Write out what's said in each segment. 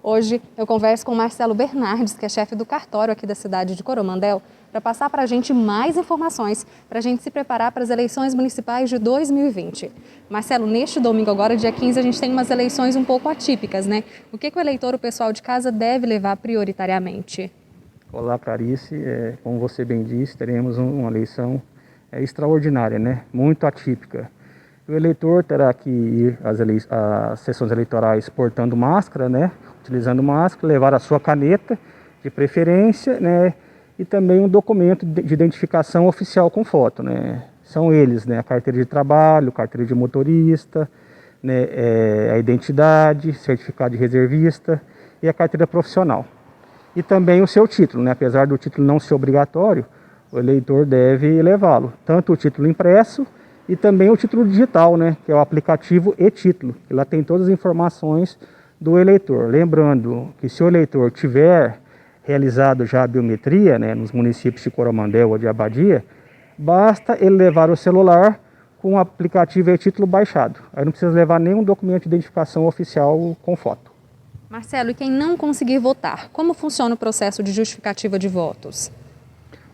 Hoje eu converso com o Marcelo Bernardes, que é chefe do cartório aqui da cidade de Coromandel, para passar para a gente mais informações, para a gente se preparar para as eleições municipais de 2020. Marcelo, neste domingo agora, dia 15, a gente tem umas eleições um pouco atípicas, né? O que o eleitor, o pessoal de casa, deve levar prioritariamente? Olá, Clarice. Como você bem disse, teremos uma eleição extraordinária, né? Muito atípica. O eleitor terá que ir às sessões eleitorais portando máscara, né? Utilizando máscara, levar a sua caneta, de preferência, né? E também um documento de identificação oficial com foto, né? São eles, né? A carteira de trabalho, carteira de motorista, né? A identidade, certificado de reservista e a carteira profissional. E também o seu título, né? Apesar do título não ser obrigatório, o eleitor deve levá-lo. Tanto o título impresso e também o título digital, né? Que é o aplicativo e-título, que lá tem todas as informações do eleitor. Lembrando que se o eleitor tiver realizado já a biometria, né, nos municípios de Coromandel ou de Abadia, basta ele levar o celular com o aplicativo e-título baixado. Aí não precisa levar nenhum documento de identificação oficial com foto. Marcelo, e quem não conseguir votar, como funciona o processo de justificativa de votos?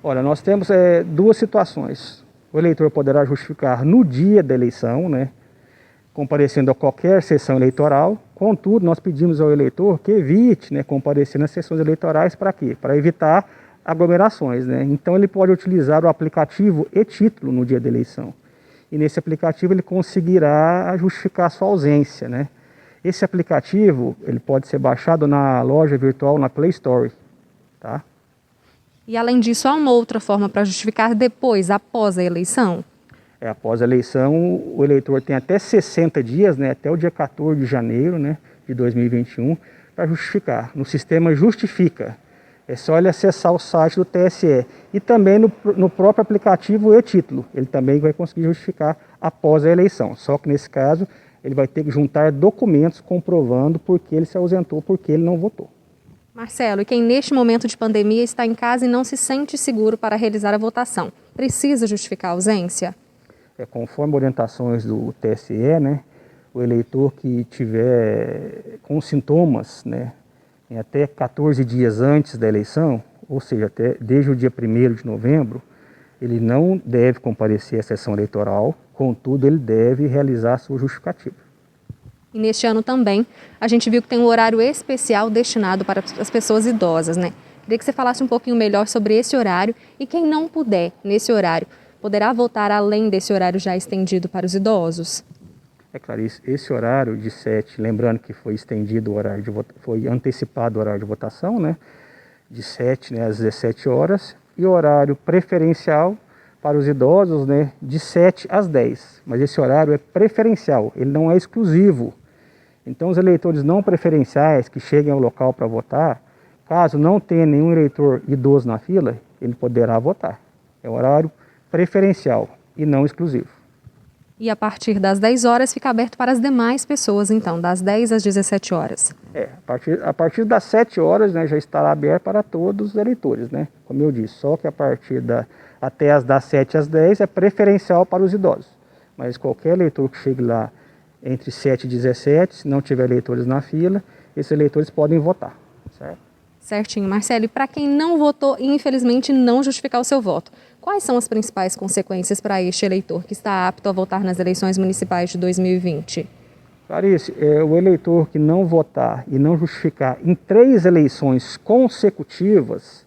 Olha, nós temos duas situações. O eleitor poderá justificar no dia da eleição, né, comparecendo a qualquer sessão eleitoral. Contudo, nós pedimos ao eleitor que evite, né, comparecer nas sessões eleitorais. Para quê? Para evitar aglomerações, né? Então ele pode utilizar o aplicativo e-título no dia da eleição. E nesse aplicativo ele conseguirá justificar sua ausência, né? Esse aplicativo ele pode ser baixado na loja virtual, na Play Store, tá? E além disso, há uma outra forma para justificar depois, após a eleição? Após a eleição, o eleitor tem até 60 dias, né, até o dia 14 de janeiro, né, de 2021, para justificar. No sistema Justifica. É só ele acessar o site do TSE. E também no próprio aplicativo e-título. Ele também vai conseguir justificar após a eleição. Só que nesse caso, ele vai ter que juntar documentos comprovando por que ele se ausentou, por que ele não votou. Marcelo, e quem neste momento de pandemia está em casa e não se sente seguro para realizar a votação, precisa justificar a ausência? Conforme orientações do TSE, né, o eleitor que tiver com sintomas, né, em até 14 dias antes da eleição, ou seja, até desde o dia 1º de novembro, ele não deve comparecer à sessão eleitoral, contudo, ele deve realizar a sua justificativa. E neste ano também, a gente viu que tem um horário especial destinado para as pessoas idosas, né? Queria que você falasse um pouquinho melhor sobre esse horário e quem não puder, nesse horário, poderá votar além desse horário já estendido para os idosos? Clarice, esse horário de 7, lembrando que foi estendido o horário de foi antecipado o horário de votação, né? De 7, né, às 17 horas, e o horário preferencial para os idosos, né, de 7 às 10. Mas esse horário é preferencial, ele não é exclusivo. Então os eleitores não preferenciais que cheguem ao local para votar, caso não tenha nenhum eleitor idoso na fila, ele poderá votar. É horário preferencial e não exclusivo. E a partir das 10 horas fica aberto para as demais pessoas, então, das 10 às 17 horas. A partir das 7 horas, né, já estará aberto para todos os eleitores, né? Como eu disse, só que até das 7 às 10 é preferencial para os idosos. Mas qualquer eleitor que chegue lá entre 7 e 17, se não tiver eleitores na fila, esses eleitores podem votar, certo? Certinho, Marcelo. E para quem não votou e infelizmente não justificar o seu voto, quais são as principais consequências para este eleitor que está apto a votar nas eleições municipais de 2020? Clarice, o eleitor que não votar e não justificar em 3 eleições consecutivas,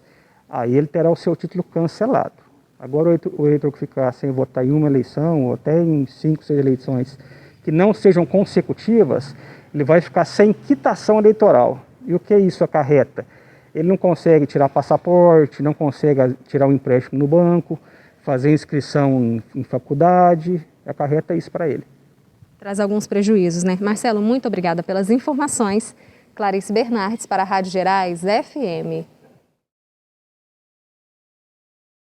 aí ele terá o seu título cancelado. Agora o eleitor que ficar sem votar em uma eleição, ou até em 5, 6 eleições que não sejam consecutivas, ele vai ficar sem quitação eleitoral. E o que isso acarreta? Ele não consegue tirar passaporte, não consegue tirar um empréstimo no banco, fazer inscrição em faculdade, acarreta isso para ele. Traz alguns prejuízos, né? Marcelo, muito obrigada pelas informações. Clarice Bernardes para a Rádio Gerais FM.